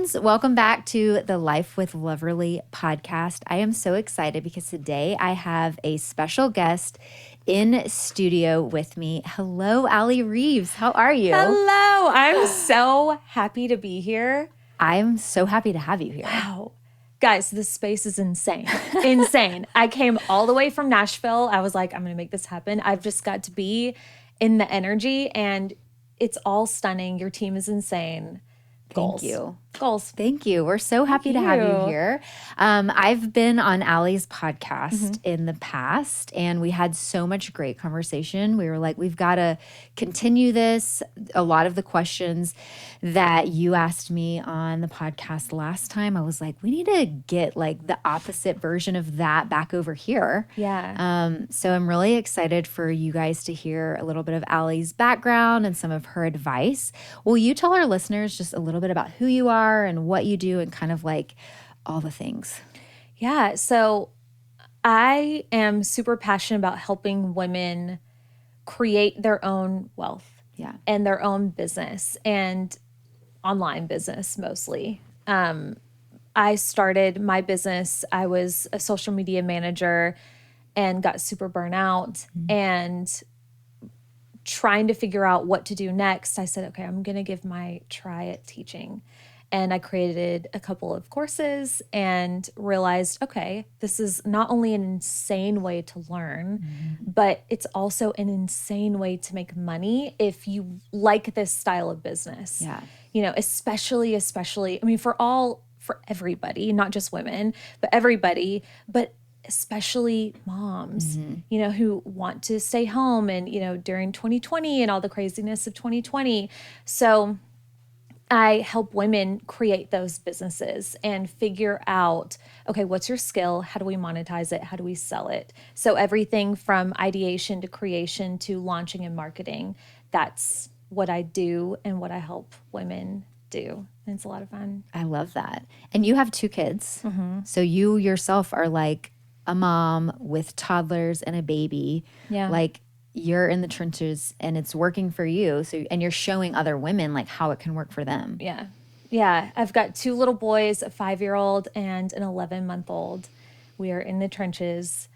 friends. Welcome back to the Life with Loverly podcast. I am so excited because today I have a special guest in studio with me. Hello, Allie Reeves. How are you? Hello. I'm so happy to be here. I'm so happy to have you here. Wow. Guys, this space is insane. Insane. I came all the way from Nashville. I was like, I'm going to make this happen. I've just got to be in the energy and it's all stunning. Your team is insane. Thank you. Goals. Thank you. We're so happy to have you here. I've been on Allie's podcast in the past, and we had so much great conversation. We were like, we've got to continue this. A lot of the questions that you asked me on the podcast last time, I was like, we need to get like the opposite version of that back over here. Yeah. So I'm really excited for you guys to hear a little bit of Allie's background and some of her advice. Will you tell our listeners just a little bit about who you are and what you do and kind of like all the things? Yeah. So I am super passionate about helping women create their own wealth. Yeah. And their own business and online business mostly. I started my business. I was a social media manager and got super burnout and trying to figure out what to do next. I said, okay, I'm going to give my try at teaching. And I created a couple of courses and realized, okay, this is not only an insane way to learn, but it's also an insane way to make money if you like this style of business. Yeah. You know, especially, I mean, for everybody, not just women, but everybody, but especially moms, you know, who want to stay home and, you know, during 2020 and all the craziness of 2020. So I help women create those businesses and figure out, okay, what's your skill? How do we monetize it? How do we sell it? So everything from ideation to creation to launching and marketing, that's what I do and what I help women do. And it's a lot of fun. I love that. And you have 2 kids. So you yourself are like a mom with toddlers and a baby. Yeah. Like you're in the trenches and it's working for you. So, and you're showing other women like how it can work for them. Yeah. Yeah. I've got 2 little boys, a 5-year-old and an 11-month-old. We are in the trenches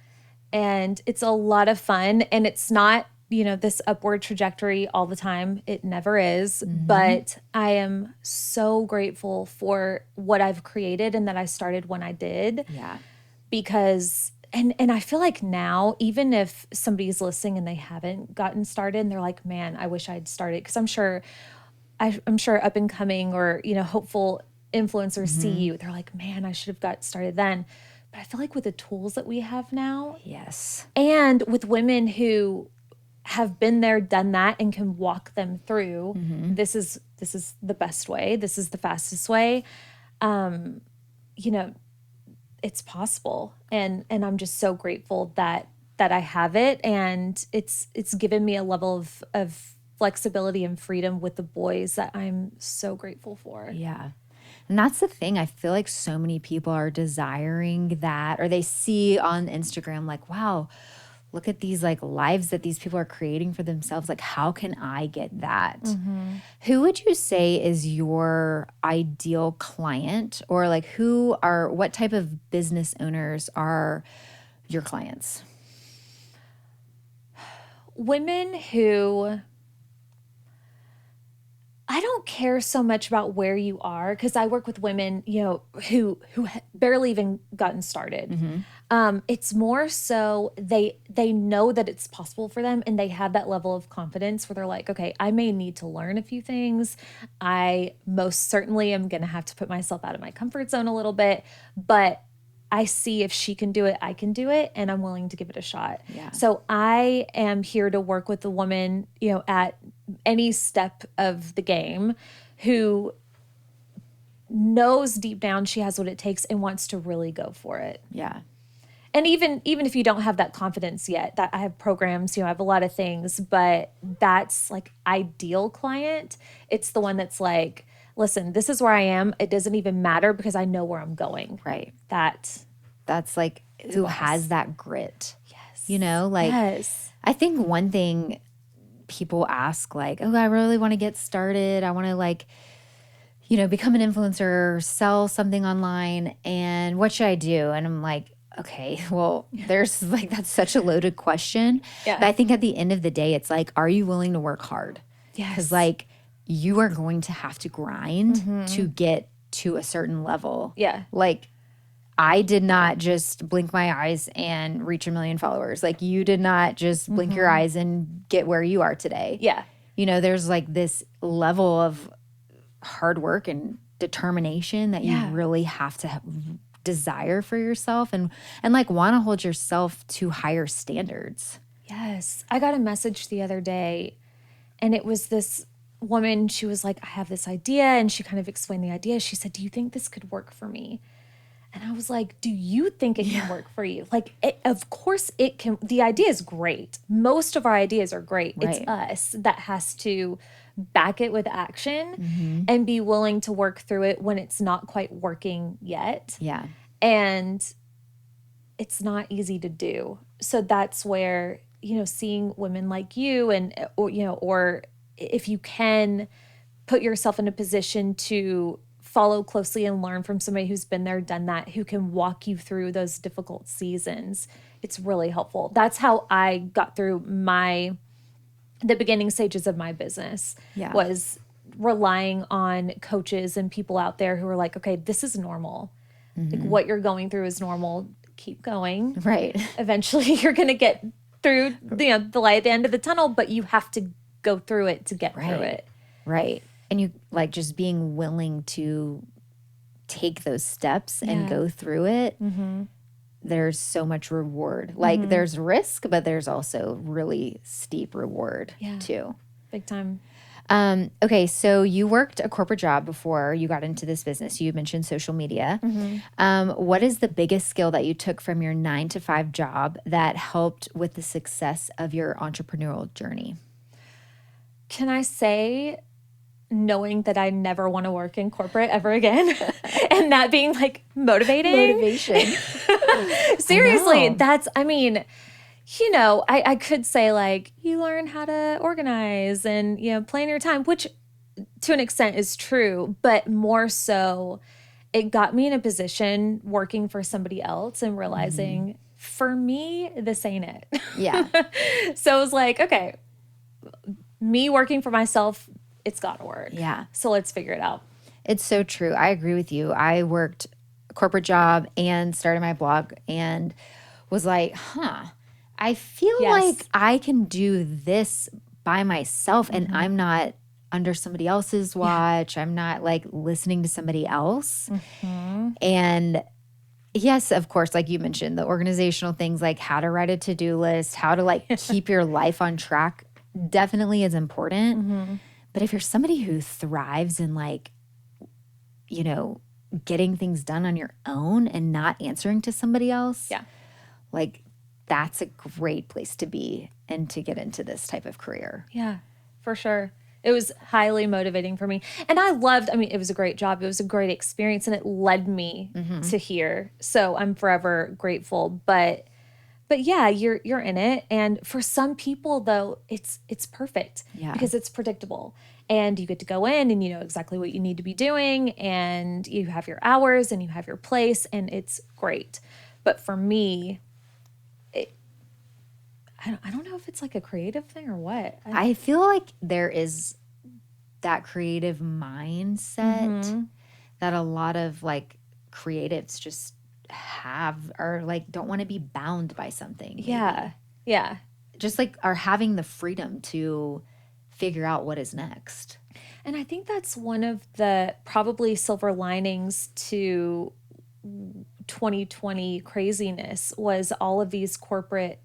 and it's a lot of fun. And it's not, you know, this upward trajectory all the time. It never is. But I am so grateful for what I've created and that I started when I did. Yeah. Because and I feel like now, even if somebody's listening and they haven't gotten started and they're like, man, I wish I'd started. Because I'm sure up and coming or, you know, hopeful influencers see you. They're like, man, I should have got started then. But I feel like with the tools that we have now. Yes. And with women who have been there, done that, and can walk them through, this is the best way. This is the fastest way. You know, it's possible. And I'm just so grateful that I have it. And it's given me a level of flexibility and freedom with the boys that I'm so grateful for. Yeah. And that's the thing. I feel like so many people are desiring that, or they see on Instagram, like, wow, look at these like lives that these people are creating for themselves. Like, how can I get that? Who would you say is your ideal client, or like what type of business owners are your clients? Women who, I don't care so much about where you are, because I work with women, you know, who barely even gotten started. It's more so they know that it's possible for them, and they have that level of confidence where they're like, okay, I may need to learn a few things. I most certainly am going to have to put myself out of my comfort zone a little bit, but I see if she can do it, I can do it, and I'm willing to give it a shot. Yeah. So I am here to work with the woman, you know, at any step of the game who knows deep down she has what it takes and wants to really go for it. Yeah. And even if you don't have that confidence yet, that I have programs, you know, I have a lot of things, but that's like ideal client. It's the one that's like, listen, this is where I am. It doesn't even matter because I know where I'm going. Right. That's like who has that grit. Yes. You know, like yes. I think one thing people ask, like, oh, I really want to get started. I want to like, become an influencer, sell something online, and what should I do? And I'm like, okay, well, there's like, that's such a loaded question. Yeah. But I think at the end of the day, it's like, are you willing to work hard? Because Yes. like, you are going to have to grind to get to a certain level. Yeah. Like, I did not just blink my eyes and reach 1 million followers. Like, you did not just blink your eyes and get where you are today. Yeah. There's like this level of hard work and determination that you really have to desire for yourself and like want to hold yourself to higher standards. Yes. I got a message the other day, and it was this woman. She was like, I have this idea. And she kind of explained the idea. She said, do you think this could work for me? And I was like, do you think it can work for you? Like, of course it can. The idea is great. Most of our ideas are great. Right. It's us that has to back it with action and be willing to work through it when it's not quite working yet. Yeah. And it's not easy to do. So that's where, seeing women like you or if you can put yourself in a position to follow closely and learn from somebody who's been there, done that, who can walk you through those difficult seasons, it's really helpful. That's how I got through the beginning stages of my business. Yeah. Was relying on coaches and people out there who are like, okay, this is normal. Like, what you're going through is normal. Keep going. Right. Eventually you're going to get through the light at the end of the tunnel, but you have to go through it to get through it. Right. And you like just being willing to take those steps and go through it. There's so much reward. Like, there's risk, but there's also really steep reward too. Big time. Okay, so you worked a corporate job before you got into this business. You mentioned social media. What is the biggest skill that you took from your 9-to-5 job that helped with the success of your entrepreneurial journey? Can I say knowing that I never want to work in corporate ever again and that being like Motivation. Seriously, I could say like you learn how to organize and, plan your time, which to an extent is true, but more so it got me in a position working for somebody else and realizing for me, this ain't it. Yeah. So it was like, okay, me working for myself, it's got to work. Yeah. So let's figure it out. It's so true. I agree with you. I worked a corporate job and started my blog and was like, I feel like I can do this by myself and I'm not under somebody else's watch. I'm not like listening to somebody else. And yes, of course, like you mentioned, the organizational things like how to write a to-do list, how to like keep your life on track definitely is important. But if you're somebody who thrives in like, getting things done on your own and not answering to somebody else, like that's a great place to be and to get into this type of career. Yeah, for sure. It was highly motivating for me. And it was a great job. It was a great experience and it led me to here. So I'm forever grateful. But yeah, you're in it. And for some people though, it's perfect because it's predictable. And you get to go in and you know exactly what you need to be doing and you have your hours and you have your place and it's great. But for me, I don't know if it's like a creative thing or what. I feel like there is that creative mindset that a lot of like creatives just have or like don't want to be bound by something. Maybe. Yeah. Just like are having the freedom to figure out what is next. And I think that's one of the probably silver linings to 2020 craziness was all of these corporate,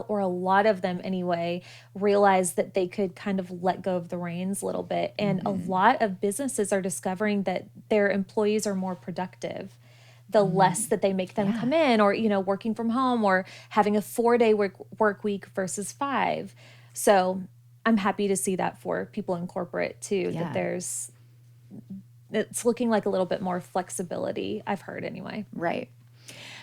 or a lot of them anyway, realized that they could kind of let go of the reins a little bit. And a lot of businesses are discovering that their employees are more productive the less that they make them come in, or, working from home or having a 4-day work week versus 5. So I'm happy to see that for people in corporate too, that it's looking like a little bit more flexibility, I've heard anyway. Right.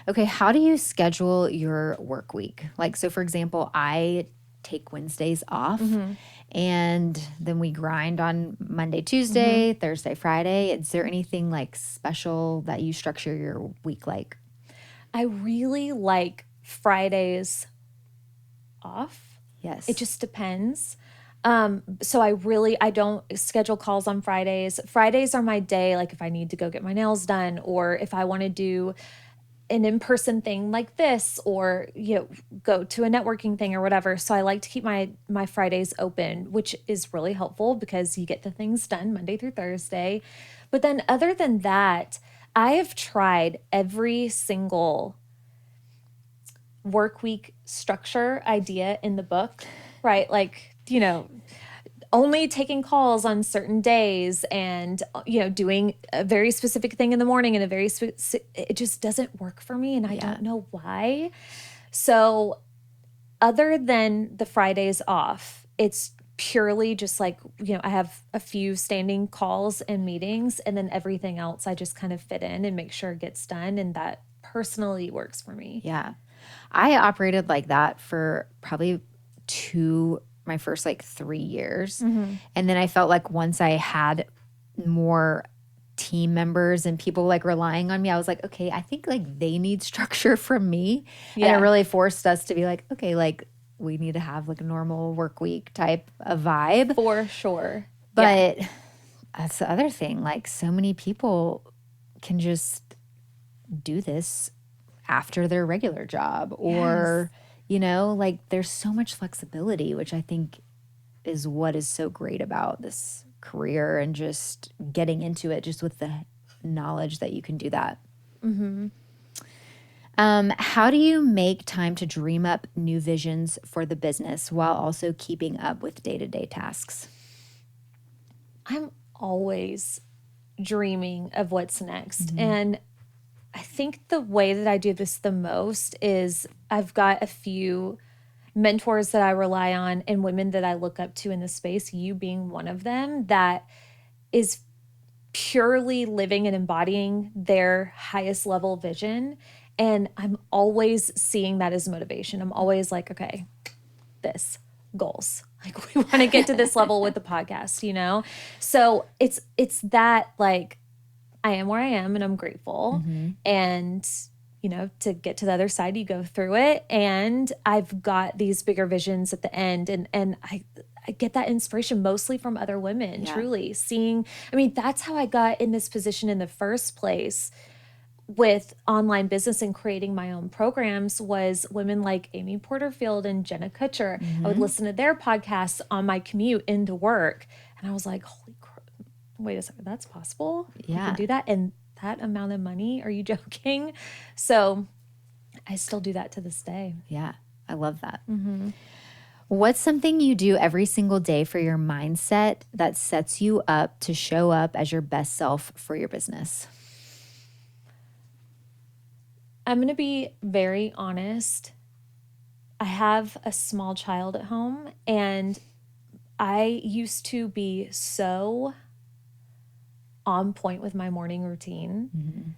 Okay, how do you schedule your work week? Like, so for example, I take Wednesdays off. And then we grind on Monday, Tuesday, Thursday, Friday. Is there anything like special that you structure your week like? I really like Fridays off. Yes. It just depends. So I don't schedule calls on Fridays. Fridays are my day, like if I need to go get my nails done, or if I want to do an in-person thing like this, or go to a networking thing or whatever. So I like to keep my Fridays open, which is really helpful because you get the things done Monday through Thursday. But then other than that, I have tried every single work week structure idea in the book, right? Like, only taking calls on certain days and, doing a very specific thing in the morning and it just doesn't work for me. And I don't know why. So other than the Fridays off, it's purely just like, I have a few standing calls and meetings, and then everything else I just kind of fit in and make sure it gets done. And that personally works for me. Yeah. I operated like that for probably my first like 3 years. And then I felt like once I had more team members and people like relying on me, I was like, okay, I think like they need structure from me. And it really forced us to be like, okay, like we need to have like a normal work week type of vibe. For sure. But that's the other thing. Like so many people can just do this after their regular job or, like there's so much flexibility, which I think is what is so great about this career and just getting into it just with the knowledge that you can do that. How do you make time to dream up new visions for the business while also keeping up with day-to-day tasks? I'm always dreaming of what's next. And I think the way that I do this the most is I've got a few mentors that I rely on and women that I look up to in the space, you being one of them, that is purely living and embodying their highest level vision. And I'm always seeing that as motivation. I'm always like, okay, this goals. Like we want to get to this level with the podcast, So it's that like I am where I am and I'm grateful. And, to get to the other side, you go through it. And I've got these bigger visions at the end. And I get that inspiration mostly from other women, truly seeing. I mean, that's how I got in this position in the first place with online business and creating my own programs was women like Amy Porterfield and Jenna Kutcher. I would listen to their podcasts on my commute into work. And I was like, holy crap, wait a second, that's possible? You can do that? And that amount of money? Are you joking? So I still do that to this day. Yeah, I love that. What's something you do every single day for your mindset that sets you up to show up as your best self for your business? I'm going to be very honest. I have a small child at home, and I used to be so on point with my morning routine.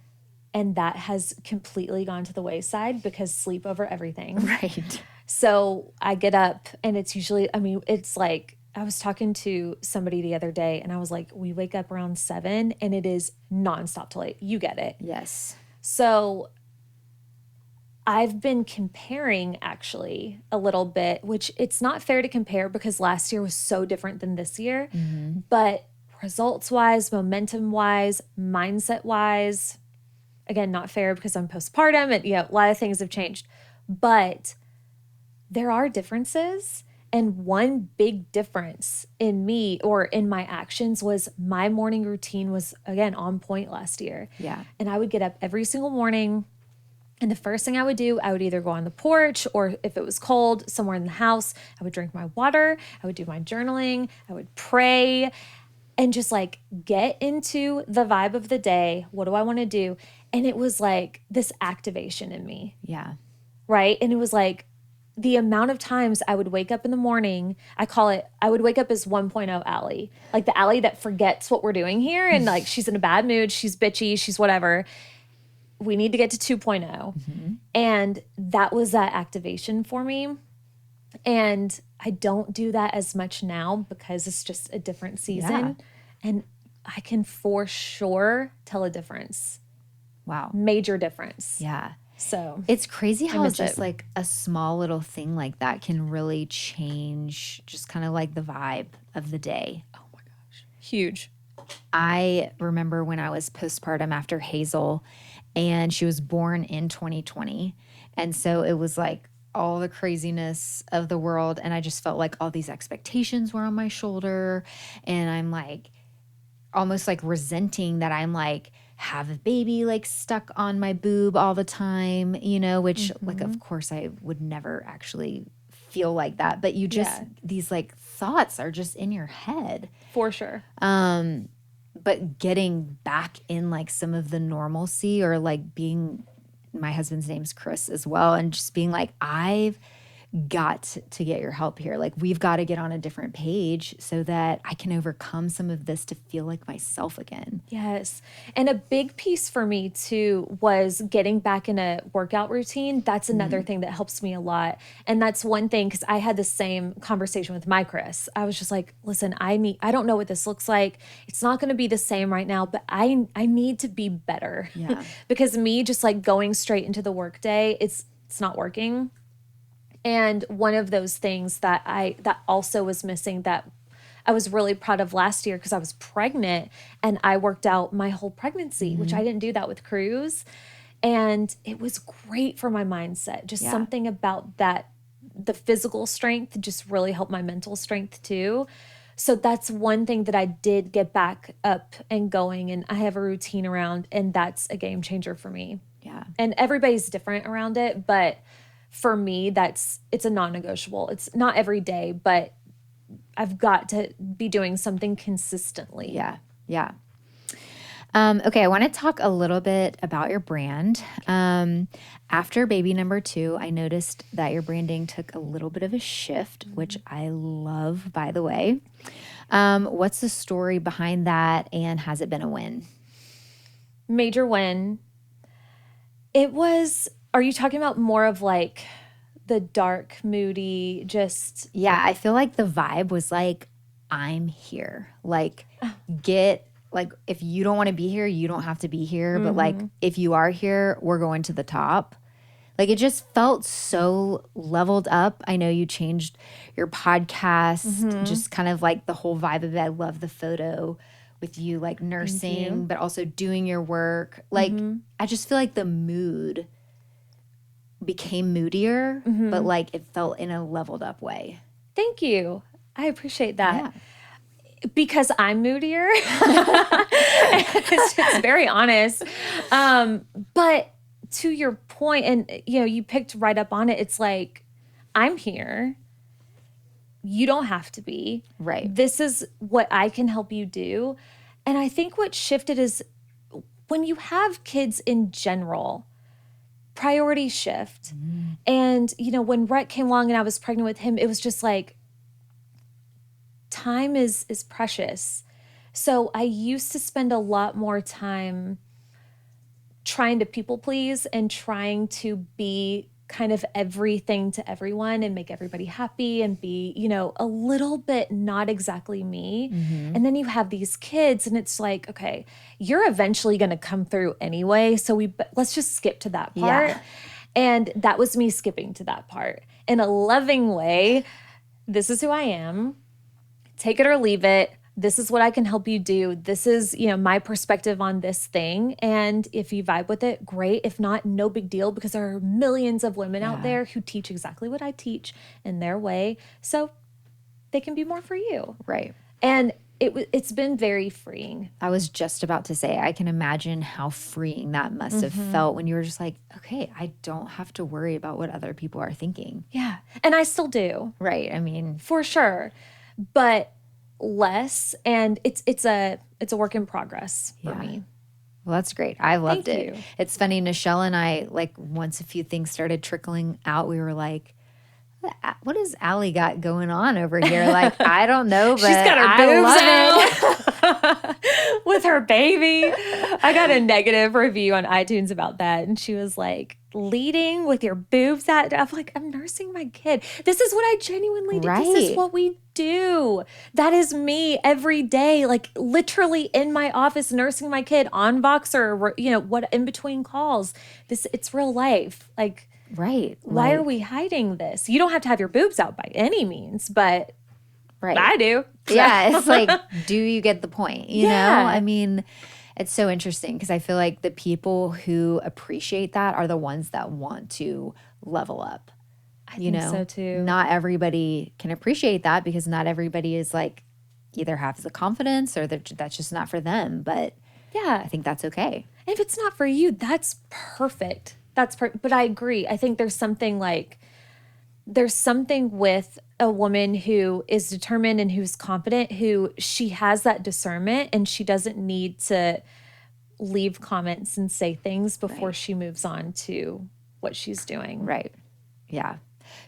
And that has completely gone to the wayside because sleep over everything. Right. So I get up and it's usually, it's like, I was talking to somebody the other day and I was like, we wake up around 7 and it is nonstop till 8. You get it. Yes. So I've been comparing actually a little bit, which it's not fair to compare because last year was so different than this year. But results wise, momentum wise, mindset wise, again, not fair because I'm postpartum and a lot of things have changed. But there are differences. And one big difference in me or in my actions was my morning routine was, again, on point last year. Yeah. And I would get up every single morning. And the first thing I would do, I would either go on the porch or if it was cold, somewhere in the house, I would drink my water. I would do my journaling. I would pray and just like get into the vibe of the day. What do I want to do? And it was like this activation in me. Yeah. Right. And it was like the amount of times I would wake up in the morning, I would wake up as 1.0 Allie, like the Allie that forgets what we're doing here. And like, she's in a bad mood. She's bitchy. She's whatever. We need to get to 2.0. And that was that activation for me. And I don't do that as much now because it's just a different season. And I can for sure tell a difference. Wow. Major difference. Yeah. So it's crazy how miss just it. like a small little thing like that can really change just kind of like the vibe of the day. Oh my gosh. Huge. I remember when I was postpartum after Hazel, and she was born in 2020. And so it was like all the craziness of the world. And I just felt like all these expectations were on my shoulder. And I'm like almost like resenting that I'm like, have a baby like stuck on my boob all the time, you know, which like, of course, I would never actually feel like that. But you just, these like thoughts are just in your head. For sure. But getting back in like some of the normalcy, or like being, my husband's name's Chris as well, and just being like, I've got to get your help here. Like, we've got to get on a different page so that I can overcome some of this to feel like myself again. Yes. And a big piece for me too was getting back in a workout routine. That's another thing that helps me a lot. And that's one thing, because I had the same conversation with my Chris. I was just like, listen, I don't know what this looks like. It's not going to be the same right now, but I need to be better. Yeah. Because me just like going straight into the workday, it's not working. And one of those things that also was missing, that I was really proud of last year, because I was pregnant and I worked out my whole pregnancy, which I didn't do that with Cruz. And it was great for my mindset. Just something about that, the physical strength just really helped my mental strength too. So that's one thing that I did get back up and going, and I have a routine around, and that's a game changer for me. Yeah. And everybody's different around it, but for me, it's a non-negotiable. It's not every day, but I've got to be doing something consistently. Yeah. Yeah. Okay, I want to talk a little bit about your brand. After baby number 2, I noticed that your branding took a little bit of a shift, which I love, by the way. What's the story behind that, and has it been a win? Major win. Are you talking about more of like the dark, moody, just... Yeah, I feel like the vibe was like, I'm here. Like, if you don't want to be here, you don't have to be here. But like, if you are here, we're going to the top. Like, it just felt so leveled up. I know you changed your podcast, just kind of like the whole vibe of it. I love the photo with you like nursing, but also doing your work. Like, I just feel like the mood became moodier, but like it felt in a leveled up way. Thank you. I appreciate that. Because I'm moodier. It's very honest. But to your point, and you picked right up on it. It's like, I'm here. You don't have to be. Right. This is what I can help you do. And I think what shifted is when you have kids in general, priorities shift. And, when Rhett came along and I was pregnant with him, it was just like, time is precious. So I used to spend a lot more time trying to people please and trying to be kind of everything to everyone and make everybody happy and be, a little bit not exactly me. And then you have these kids and it's like, okay, you're eventually going to come through anyway. So let's just skip to that part. Yeah. And that was me skipping to that part in a loving way. This is who I am. Take it or leave it. This is what I can help you do. This is, my perspective on this thing. And if you vibe with it, great. If not, no big deal, because there are millions of women out there who teach exactly what I teach in their way. So they can be more for you. Right. And it's been very freeing. I was just about to say, I can imagine how freeing that must have felt when you were just like, okay, I don't have to worry about what other people are thinking. Yeah. And I still do. Right. I mean, for sure. But less, and it's a work in progress for me. Well, that's great. I loved Thank it. you. It's funny, Nichelle and I, like, once a few things started trickling out, we were like, what has Allie got going on over here? Like, I don't know, but She's got her I boobs love out with with her baby. I got a negative review on iTunes about that. And she was like, leading with your boobs out. I'm like, I'm nursing my kid. This is what I genuinely do. This is Right. what we do. That is me every day, like literally in my office nursing my kid on Voxer, you know, what in between calls. It's real life. Like, Right. why are Like, we hiding this? You don't have to have your boobs out by any means, but right. I do. Yeah. It's like, do you get the point? You know? I Yeah. mean, it's so interesting because I feel like the people who appreciate that are the ones that want to level up. I You think so know, too. not everybody can appreciate that because not everybody is like either has the confidence or that's just not for them. But Yeah. I think that's okay. And if it's not for you, that's perfect. But I agree. I think there's something with a woman who is determined and who's confident, who she has that discernment and she doesn't need to leave comments and say things before Right. she moves on to what she's doing. Right. Yeah.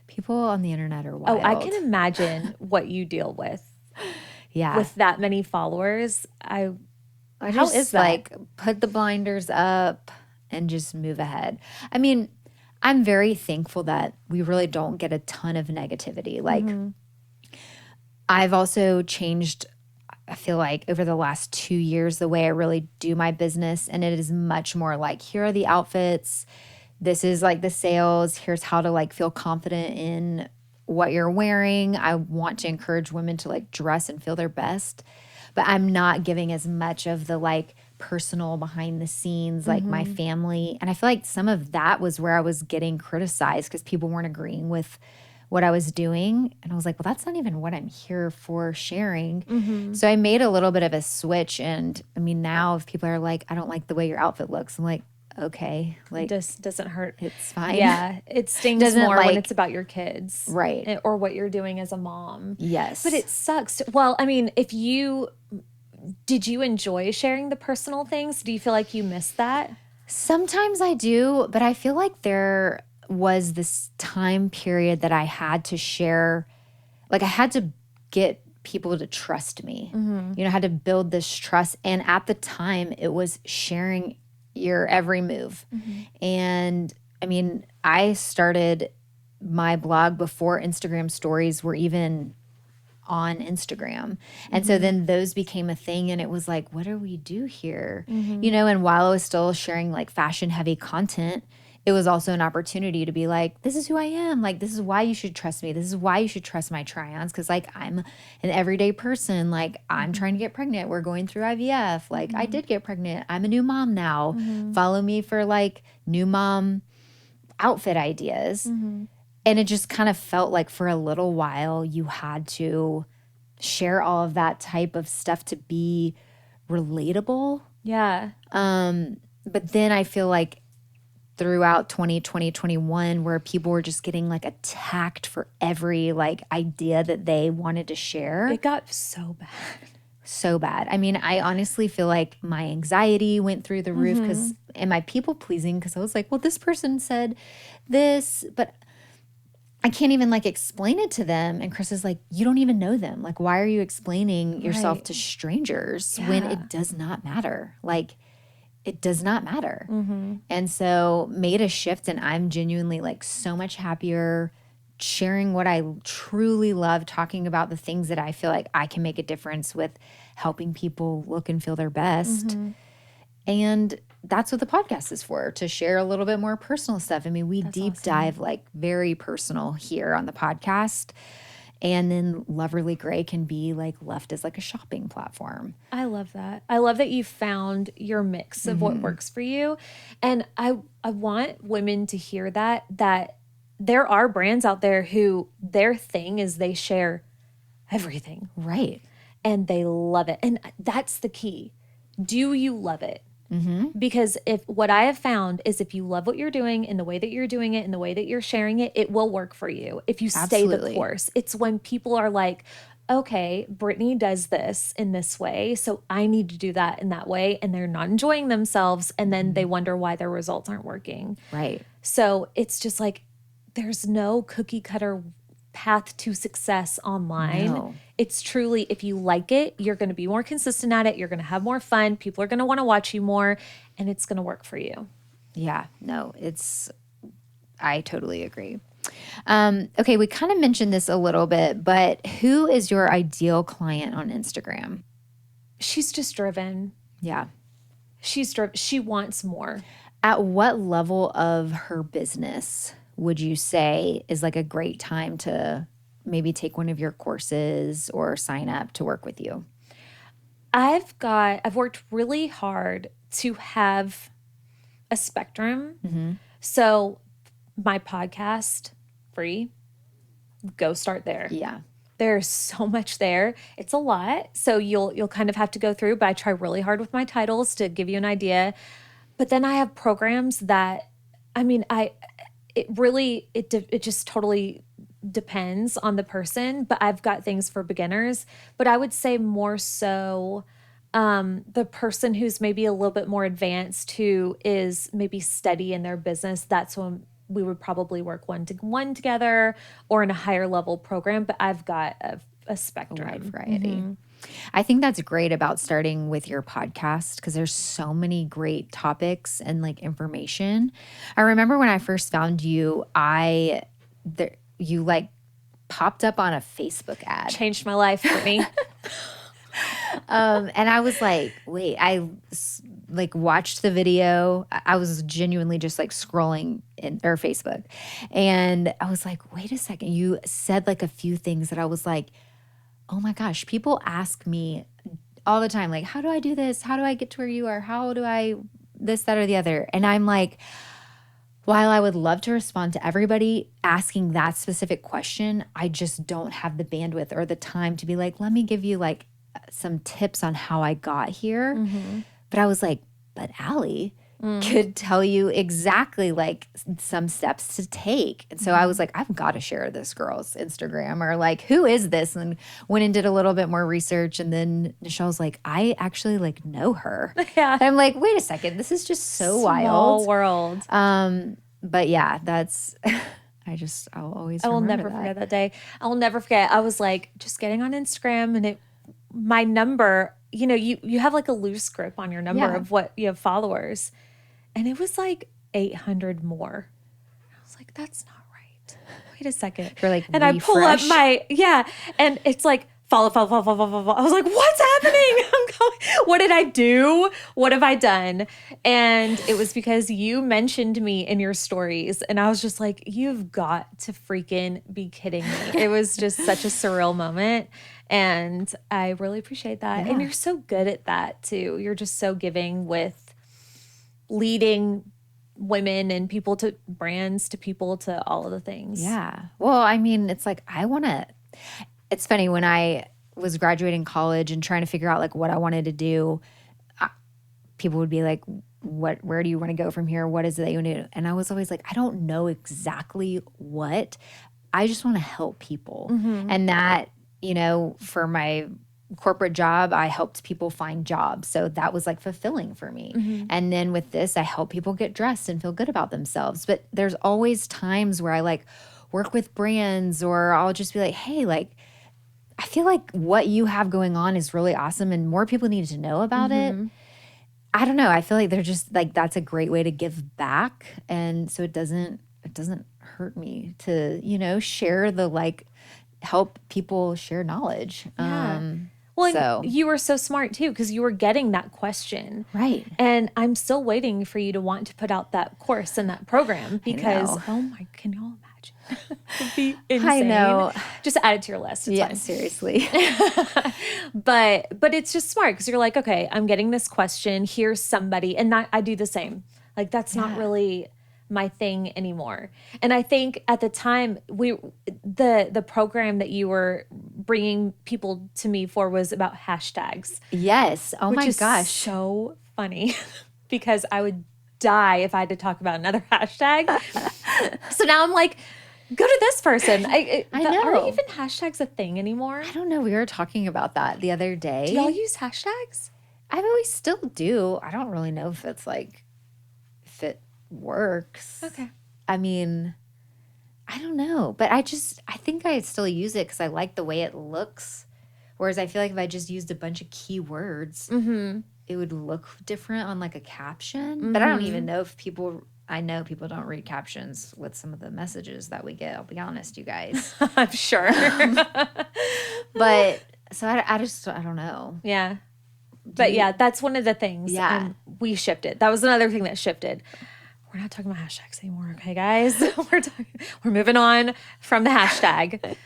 People on the internet are wild. Oh, I can imagine what you deal Yeah. with that many followers. I How just is that? like put the blinders up and just move ahead. I mean, I'm very thankful that we really don't get a ton of negativity. Like, I've also changed, I feel like, over the last 2 years, the way I really do my business. And it is much more like, here are the outfits. This is like the sales. Here's how to like feel confident in what you're wearing. I want to encourage women to like dress and feel their best. But I'm not giving as much of the like personal behind the scenes, like my family. And I feel like some of that was where I was getting criticized because people weren't agreeing with what I was doing. And I was like, well, that's not even what I'm here for sharing. So I made a little bit of a switch. And I mean, now if people are like, I don't like the way your outfit looks, I'm like, okay, like Just doesn't hurt. it's fine. Yeah, it stings Doesn't, more when like- it's about your kids. Right. Or what you're doing as a mom. Yes. But it sucks. Well, I mean, did you enjoy sharing the personal things? Do you feel like you missed that? Sometimes I do, but I feel like there was this time period that I had to share, like I had to get people to trust me. You know, I had to build this trust. And at the time, it was sharing your every move. And I mean, I started my blog before Instagram stories were even on Instagram. And so then those became a thing and it was like, what do we do here? You know, and while I was still sharing like fashion heavy content, it was also an opportunity to be like, this is who I am. Like, this is why you should trust me. This is why you should trust my try-ons. Cause like I'm an everyday person. Like I'm trying to get pregnant. We're going through IVF. Like I did get pregnant. I'm a new mom now. Follow me for like new mom outfit ideas. And it just kind of felt like for a little while you had to share all of that type of stuff to be relatable. Yeah. But then I feel like throughout 2020, 2021, where people were just getting like attacked for every like idea that they wanted to share. It got so bad. So bad. I mean, I honestly feel like my anxiety went through the roof because am I people pleasing? Because I was like, well, this person said this, but I can't even like explain it to them. And Chris is like, you don't even know them. Like, why are you explaining yourself Right. to strangers when Yeah. it does not matter? Like, it does not matter. And so made a shift and I'm genuinely like so much happier sharing what I truly love, talking about the things that I feel like I can make a difference with helping people look and feel their best. And that's what the podcast is for, to share a little bit more personal stuff. I mean, we deep awesome. dive like very personal here on the podcast. And then Loverly Gray can be like left as like a shopping platform. I love that. I love that you found your mix of what works for you. And I want women to hear that there are brands out there who their thing is they share everything Right. and they love it. And that's the key. Do you love it? Because if what I have found is if you love what you're doing in the way that you're doing it, in the way that you're sharing it, it will work for you. If you stay the Absolutely. course, it's when people are like, okay, Brittany does this in this way, so I need to do that in that way. And they're not enjoying themselves. And then they wonder why their results aren't working. Right. So it's just like, there's no cookie cutter path to success online. No. It's truly, if you like it, you're going to be more consistent at it. You're going to have more fun. People are going to want to watch you more, and it's going to work for you. Yeah, no, I totally agree. Okay, we kind of mentioned this a little bit, but who is your ideal client on Instagram? She's just driven. Yeah. She's driven. She wants more. At what level of her business would you say is like a great time to maybe take one of your courses or sign up to work with you? I've worked really hard to have a spectrum. So my podcast, free, go start there. Yeah. There's so much there. It's a lot. So you'll kind of have to go through, but I try really hard with my titles to give you an idea. But then I have programs that, I mean, it just totally depends on the person, but I've got things for beginners. But I would say more so the person who's maybe a little bit more advanced, who is maybe steady in their business, that's when we would probably work one-to-one together or in a higher level program. But I've got a spectrum. Wide variety. I think that's great about starting with your podcast because there's so many great topics and like information. I remember when I first found you, you like popped up on a Facebook ad. Changed my life for me. And I was like, wait, like watched the video. I was genuinely just like scrolling in or Facebook. And I was like, wait a second. You said like a few things that I was like, oh my gosh, people ask me all the time, like, how do I do this? How do I get to where you are? How do I this, that, or the other? And I'm like, while I would love to respond to everybody asking that specific question, I just don't have the bandwidth or the time to be like, let me give you like some tips on how I got here. But I was like, but Allie could tell you exactly like some steps to take. And so I was like, I've got to share this girl's Instagram, or like, who is this? And went and did a little bit more research. And then Nichelle's like, I actually like know her. Yeah. And I'm like, wait a second, this is just so Small wild. world. But yeah, that's, I'll always I will remember never that. forget that day. I will never forget. I was like just getting on Instagram, and my number, you have like a loose grip on your number Yeah. of what you have followers. And it was like 800 more. I was like, that's not right. Wait a second. You're like, and I pull up refresh. and it's like follow. I was like, what's happening? What did I do? What have I done? And it was because you mentioned me in your stories. And I was just like, you've got to freaking be kidding me. It was just such a surreal moment. And I really appreciate that. Yeah. And you're so good at that too. You're just so giving with leading women and people to brands, to people, to all of the things. Yeah. Well, I mean, it's like, it's funny when I was graduating college and trying to figure out like what I wanted to do, people would be like, where do you want to go from here? What is it that you want to do? And I was always like, I don't know exactly what. I just want to help people. And that, for my corporate job, I helped people find jobs. So that was like fulfilling for me. And then with this, I help people get dressed and feel good about themselves. But there's always times where I like work with brands, or I'll just be like, hey, like, I feel like what you have going on is really awesome and more people need to know about it. I don't know. I feel like they're just like, that's a great way to give back. And so it doesn't hurt me to, share the like, help people share knowledge. Yeah. Well, so you were so smart too, because you were getting that question. Right. And I'm still waiting for you to want to put out that course and that program, because, can you all imagine? It'd be insane. I know. Just add it to your list. It's fine. Seriously. But it's just smart, because you're like, okay, I'm getting this question. Here's somebody. And I do the same. Like, that's not really my thing anymore. And I think at the time the program that you were bringing people to me for was about hashtags. Yes. Oh my gosh. So funny because I would die if I had to talk about another hashtag. So now I'm like, go to this person. I know. Are even hashtags a thing anymore? I don't know. We were talking about that the other day. Do y'all use hashtags? I always still do. I don't really know if it's like, if it works. Okay. I mean, I don't know, but I think I still use it because I like the way it looks. Whereas I feel like if I just used a bunch of keywords, it would look different on like a caption. But I don't even know if I know people don't read captions with some of the messages that we get. I'll be honest, you guys. I'm sure. But so I don't know. Yeah. But yeah, that's one of the things. Yeah. We shifted. That was another thing that shifted. We're not talking about hashtags anymore, okay, guys? We're moving on from the hashtag.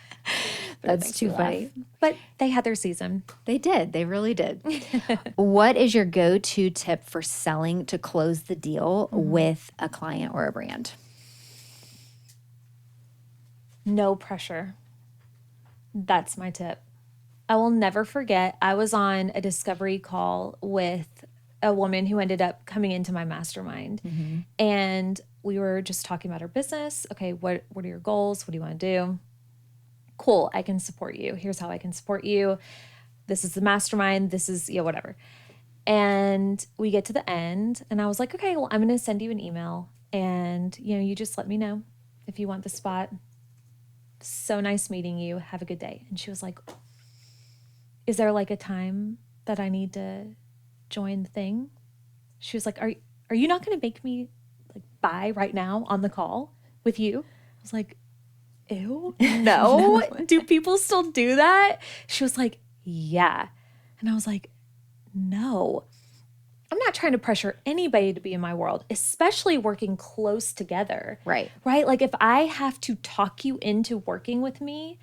That's too funny. But they had their season. They did. They really did. What is your go-to tip for selling to close the deal with a client or a brand? No pressure. That's my tip. I will never forget, I was on a discovery call with a woman who ended up coming into my mastermind. And we were just talking about her business. Okay, what are your goals? What do you want to do? Cool, I can support you. Here's how I can support you. This is the mastermind. This is, whatever. And we get to the end and I was like, okay, well, I'm going to send you an email and, you just let me know if you want the spot. So nice meeting you. Have a good day. And she was like, is there like a time that I need to join the thing? She was like, are you not going to make me like buy right now on the call with you? I was like, ew, no. Do people still do that? She was like, yeah. And I was like, no. I'm not trying to pressure anybody to be in my world, especially working close together. Right. Right? Like if I have to talk you into working with me,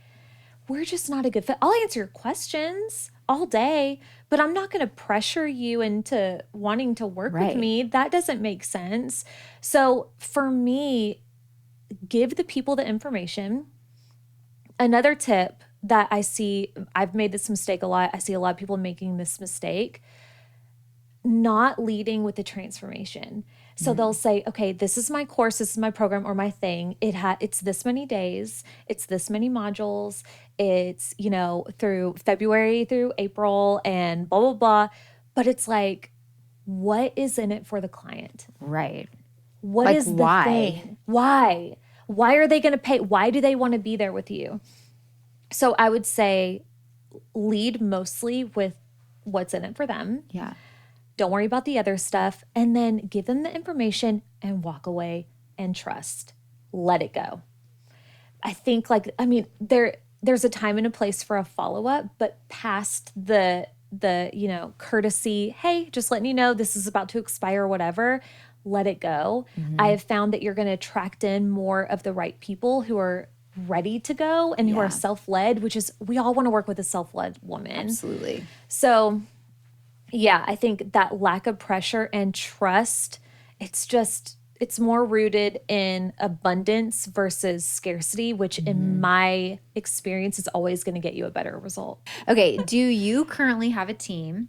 we're just not a good fit. I'll answer your questions all day, but I'm not going to pressure you into wanting to work with me. That doesn't make sense. So for me, give the people the information. Another tip that I see, I've made this mistake a lot. I see a lot of people making this mistake, not leading with the transformation. So they'll say, okay, this is my course, this is my program or my thing. It's this many days, it's this many modules, it's, through February through April and blah, blah, blah. But it's like, what is in it for the client? Right. What is the thing? Why? Why are they going to pay? Why do they want to be there with you? So I would say lead mostly with what's in it for them. Yeah. Don't worry about the other stuff. And then give them the information and walk away and trust. Let it go. I think there's a time and a place for a follow-up, but past the courtesy, hey, just letting you know this is about to expire or whatever, let it go. I have found that you're going to attract in more of the right people who are ready to go and who are self-led, which is, we all want to work with a self-led woman. Absolutely. So yeah, I think that lack of pressure and trust, it's more rooted in abundance versus scarcity, which in my experience is always going to get you a better result. Okay. Do you currently have a team?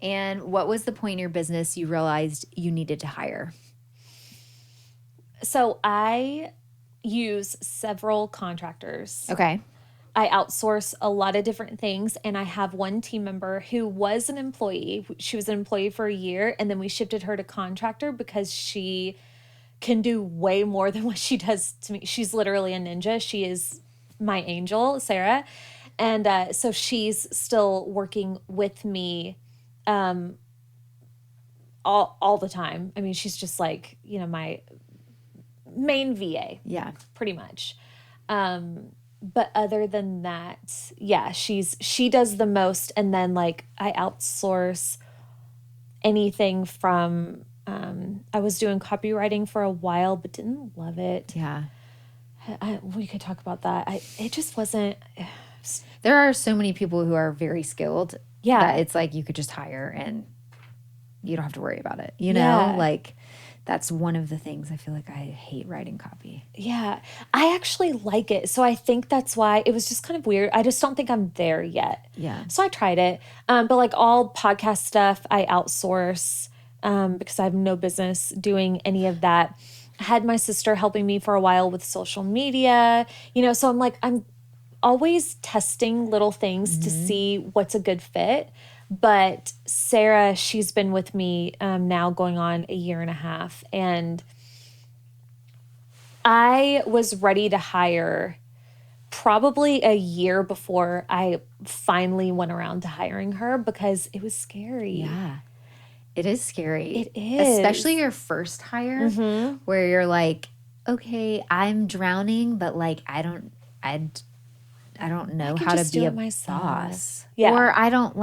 And what was the point in your business you realized you needed to hire? So I use several contractors. Okay. I outsource a lot of different things, and I have one team member who was an employee. She was an employee for a year, and then we shifted her to contractor because she can do way more than what she does to me. She's literally a ninja. She is my angel, Sarah. And so she's still working with me all the time. I mean, she's just like, my main VA. Yeah. Pretty much. But other than that, yeah, she does the most. And then like I outsource anything from, I was doing copywriting for a while, but didn't love it. Yeah. We could talk about that. It just wasn't. There are so many people who are very skilled. Yeah. That it's like you could just hire and you don't have to worry about it. Yeah. Like that's one of the things I feel like I hate writing copy. Yeah. I actually like it. So I think that's why it was just kind of weird. I just don't think I'm there yet. Yeah. So I tried it. But like all podcast stuff, I outsource because I have no business doing any of that. I had my sister helping me for a while with social media, so I'm always testing little things to see what's a good fit. But Sarah, she's been with me now going on a year and a half. And I was ready to hire probably a year before I finally went around to hiring her because it was scary. Yeah. It is scary, It especially is. your first hire where you're like, okay, I'm drowning, but like I I don't I know can how to just do be it a myself. boss. Yeah. Or I don't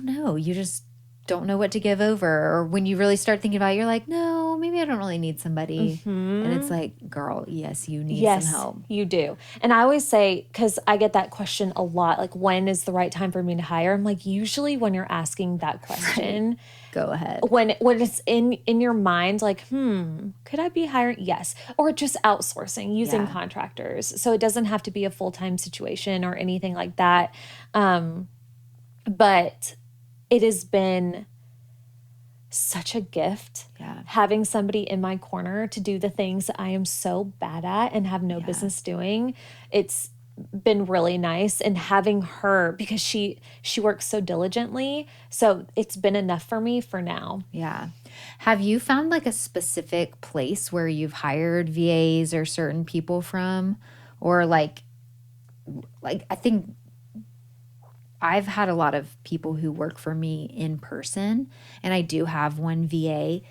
know, you just don't know what to give over. Or when you really start thinking about it, you're like, no, maybe I don't really need somebody. And it's like, girl, yes, you need some Yes, help. you do. And I always say, because I get that question a lot, like, when is the right time for me to hire? I'm like, usually when you're asking that Right. question, Go ahead. when it's in your mind, like, could I be hiring? Yes. Or just outsourcing, using Yeah. contractors. So it doesn't have to be a full-time situation or anything like that. But it has been such a gift Yeah. having somebody in my corner to do the things that I am so bad at and have no Yeah. business doing. It's been really nice, and having her, because she works so diligently, so it's been enough for me for now. Yeah. Have you found like a specific place where you've hired VAs or certain people from? Or like I think I've had a lot of people who work for me in person, and I do have one VA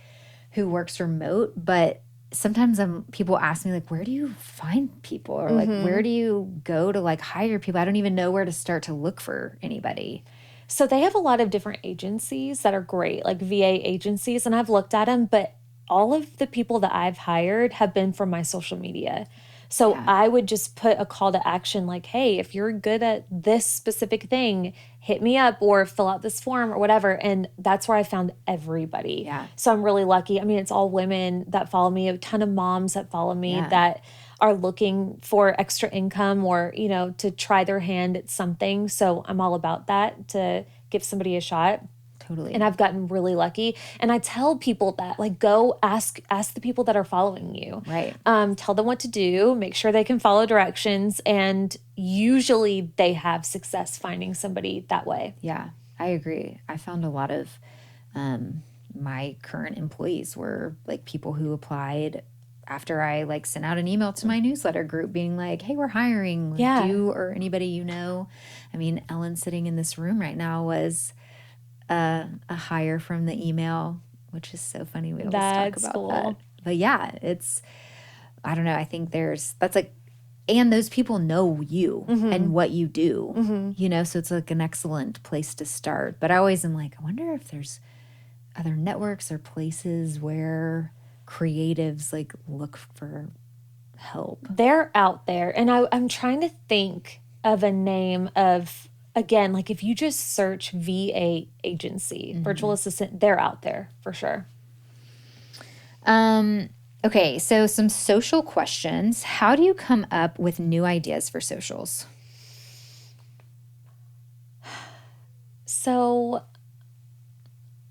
who works remote, but sometimes people ask me like, where do you find people, or like where do you go to like hire people? I don't even know where to start to look for anybody. So they have a lot of different agencies that are great, like VA agencies, and I've looked at them, but all of the people that I've hired have been from my social media. So Yeah. I would just put a call to action like, hey, if you're good at this specific thing, hit me up or fill out this form or whatever. And that's where I found everybody. Yeah. So I'm really lucky. I mean, it's all women that follow me, a ton of moms that follow me Yeah. that are looking for extra income or, to try their hand at something. So I'm all about that, to give somebody a shot. And Totally. I've gotten really lucky. And I tell people that, like, go ask the people that are following you. Right. Tell them what to do, make sure they can follow directions, and usually they have success finding somebody that way. Yeah, I agree. I found a lot of my current employees were like people who applied after I like sent out an email to my newsletter group being like, hey, we're hiring. Like, do Yeah. you or anybody you know? I mean, Ellen sitting in this room right now was a hire from the email, which is so funny. We always talk That's about that. cool. But yeah, I don't know. I think that's like, and those people know you and what you do, so it's like an excellent place to start. But I always am like, I wonder if there's other networks or places where creatives like look for help. They're out there. And I'm trying to think of a name of, again, like if you just search VA agency, virtual assistant, they're out there for sure. Okay, so some social questions. How do you come up with new ideas for socials? So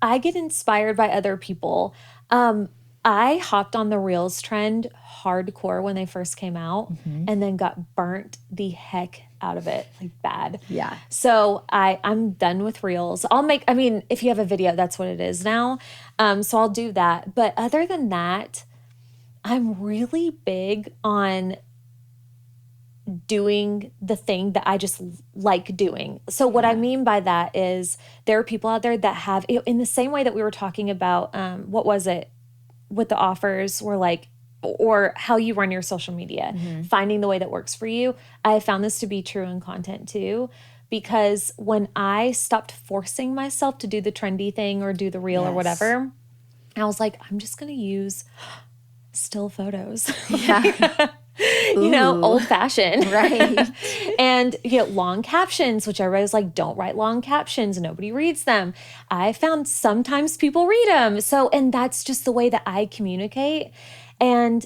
I get inspired by other people. I hopped on the Reels trend hardcore when they first came out and then got burnt the heck out of it, like bad. Yeah. So I'm done with Reels. I mean, if you have a video, that's what it is now. So I'll do that. But other than that, I'm really big on doing the thing that I just like doing. So what I mean by that is there are people out there that have, in the same way that we were talking about, what was it with the offers, were like, or how you run your social media, finding the way that works for you. I found this to be true in content too, because when I stopped forcing myself to do the trendy thing or do the reel or Yes. whatever, I was like, I'm just going to use still photos. Yeah. Old fashioned. Right. And long captions, which everybody's like, don't write long captions. Nobody reads them. I found sometimes people read them. So, and that's just the way that I communicate. And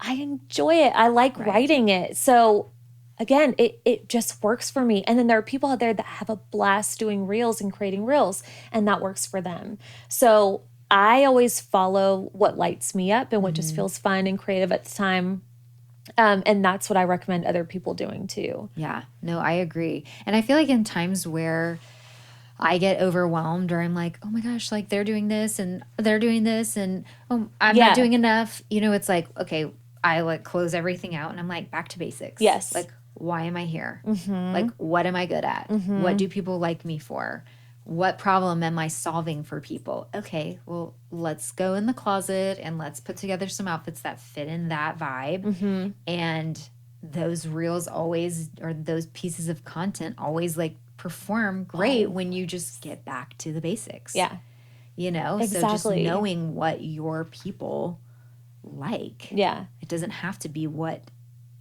I enjoy it. I like writing it. So again, it just works for me. And then there are people out there that have a blast doing reels and creating reels, and that works for them. So I always follow what lights me up and what just feels fun and creative at the time. And that's what I recommend other people doing too. Yeah, no, I agree. And I feel like in times where I get overwhelmed or I'm like, oh my gosh, like they're doing this and they're doing this and I'm not doing enough, it's like, okay, I like close everything out and I'm like, back to basics. Yes. Like, why am I here? Like, what am I good at? What do people like me for? What problem am I solving for people? Okay, well, let's go in the closet and let's put together some outfits that fit in that vibe. And those reels always, or those pieces of content always like perform great when you just get back to the basics. Yeah. You know? So just Exactly. knowing what your people like. Yeah. It doesn't have to be what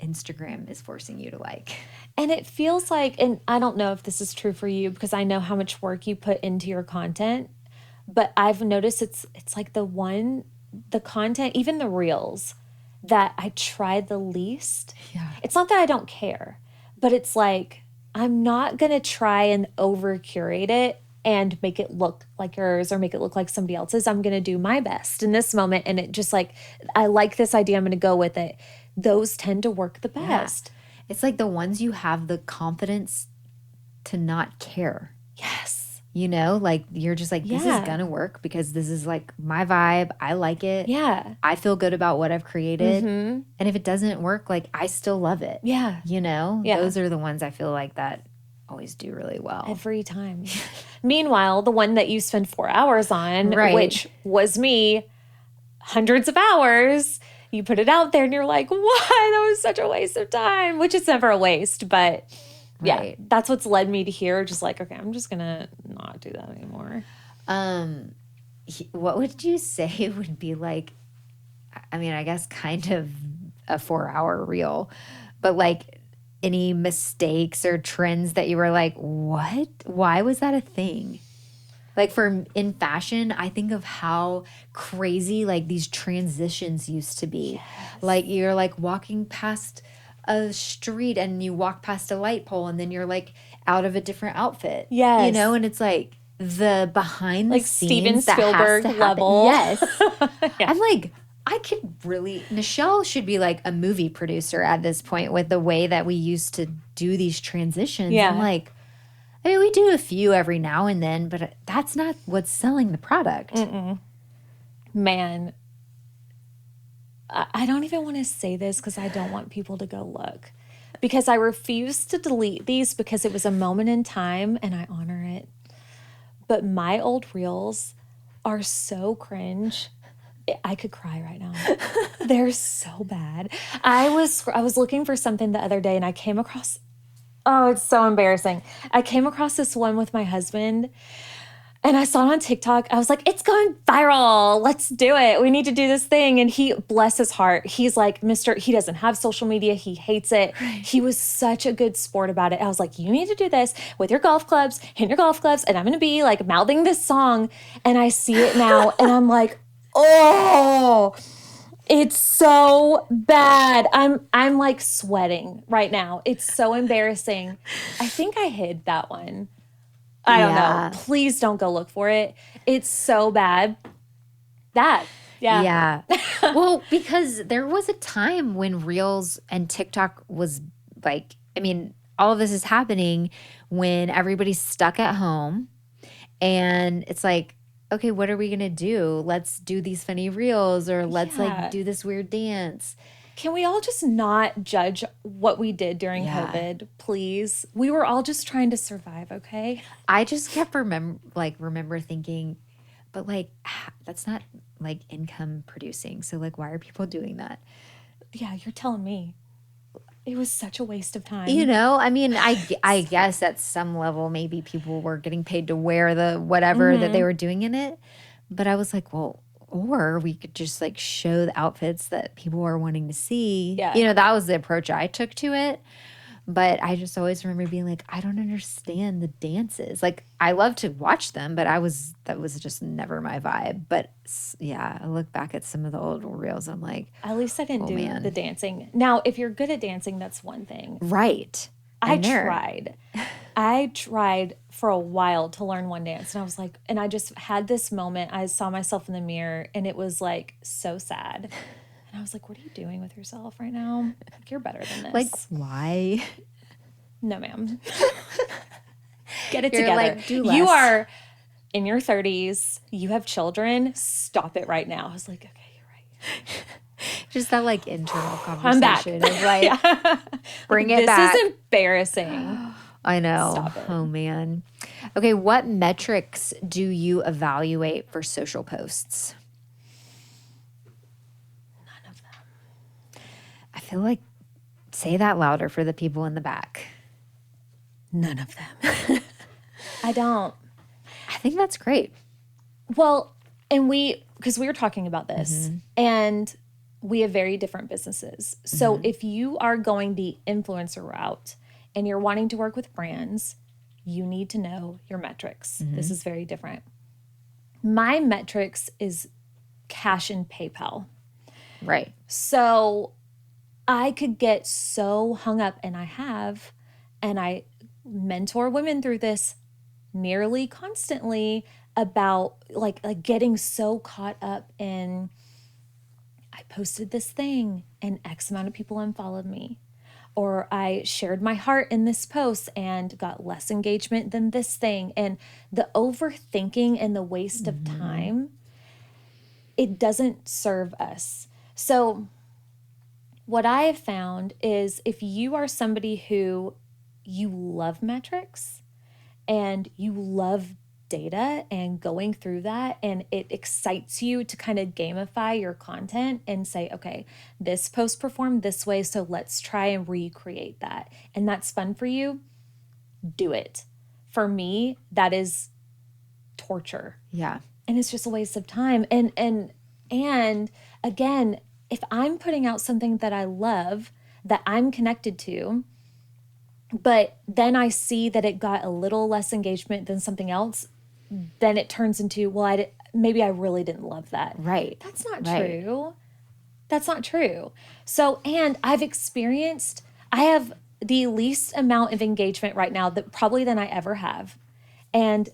Instagram is forcing you to like. And it feels like, and I don't know if this is true for you because I know how much work you put into your content, but I've noticed it's like the content, even the reels that I try the least. Yeah. It's not that I don't care, but it's like I'm not going to try and over curate it and make it look like yours or make it look like somebody else's. I'm going to do my best in this moment. And it just like, I like this idea. I'm going to go with it. Those tend to work the best. It's like the ones you have the confidence to not care. Yes. You know, like you're just like, this is gonna work because this is like my vibe. I like it. Yeah. I feel good about what I've created. And if it doesn't work, like I still love it. Yeah. You know, Yeah. those are the ones I feel like that always do really well. Every time. Meanwhile, the one that you spend 4 hours on, Right. which was me, hundreds of hours, you put it out there and you're like, why? That was such a waste of time, which is never a waste. But yeah, Right. that's what's led me to here. Just like, okay, I'm just going to not do that anymore. What would you say would be like, I mean, I guess kind of a 4-hour reel, but like any mistakes or trends that you were like, what? Why was that a thing? Like for in fashion, I think of how crazy like these transitions used to be. Yes. Like you're like walking past a street and you walk past a light pole and then you're like out of a different outfit. Yes. You know, and it's like the behind the Like Steven scenes that has Spielberg to happen. level. Yes. Yeah. I'm like, I could really, Michelle should be like a movie producer at this point with the way that we used to do these transitions. Yeah. I'm like, I mean, we do a few every now and then, but that's not what's selling the product. Man, I don't even want to say this because I don't want people to go look. Because I refuse to delete these because it was a moment in time and I honor it. But my old reels are so cringe. I could cry right now. They're so bad. I was looking for something the other day and I came across, oh, it's so embarrassing. I came across this one with my husband and I saw it on TikTok. I was like, it's going viral. Let's do it. We need to do this thing. And he, bless his heart, he's like, he doesn't have social media. He hates it. He was such a good sport about it. I was like, you need to do this with your golf clubs, in your golf clubs. And I'm going to be like mouthing this song. And I see it now and I'm like, oh, it's so bad. I'm like sweating right now. It's so embarrassing. I think I hid that one. I don't know. Please don't go look for it. It's so bad. Yeah. Yeah. Well, because there was a time when Reels and TikTok was like, I mean, all of this is happening when everybody's stuck at home and it's like, okay, what are we going to do? Let's do these funny reels or let's like do this weird dance. Can we all just not judge what we did during COVID, please? We were all just trying to survive, okay? I just kept remember thinking, but like that's not like income producing. So like, why are people doing that? Yeah, you're telling me. It was such a waste of time. You know, I mean, I guess at some level maybe people were getting paid to wear the whatever that they were doing in it, but I was like, well. Or we could just like show the outfits that people were wanting to see. Yeah. You know, that was the approach I took to it. But I just always remember being like, I don't understand the dances. Like, I love to watch them, but that was just never my vibe. But yeah, I look back at some of the old reels. I'm like, at least I didn't do the dancing. Now, if you're good at dancing, that's one thing. Right. I tried for a while to learn one dance. And I was like, and I just had this moment. I saw myself in the mirror and it was like so sad. And I was like, what are you doing with yourself right now? Like, you're better than this. Like, why? No, ma'am. Get it You're together. like, do less. You are in your 30s. You have children. Stop it right now. I was like, okay, you're right. Just that like internal I'm back. conversation of like, Yeah. bring it This back. is embarrassing. I know. Stop it. Oh man. Okay, what metrics do you evaluate for social posts? None of them. I feel like say that louder for the people in the back. None of them. I don't. I think that's great. Well, and because we were talking about this, and we have very different businesses. So if you are going the influencer route and you're wanting to work with brands, you need to know your metrics. This is very different. My metrics is cash and PayPal. Right. So I could get so hung up, and I mentor women through this nearly constantly about like getting so caught up in I posted this thing and X amount of people unfollowed me, or I shared my heart in this post and got less engagement than this thing, and the overthinking and the waste of time, it doesn't serve us. So what I have found is if you are somebody who you love metrics and you love data and going through that, and it excites you to kind of gamify your content and say, okay, this post performed this way, so let's try and recreate that. And that's fun for you, do it. For me, that is torture. Yeah. And it's just a waste of time. And again, if I'm putting out something that I love, that I'm connected to, but then I see that it got a little less engagement than something else, then it turns into, well, maybe I really didn't love that. Right. That's not Right. true. That's not true. So, and I have the least amount of engagement right now that probably than I ever have. And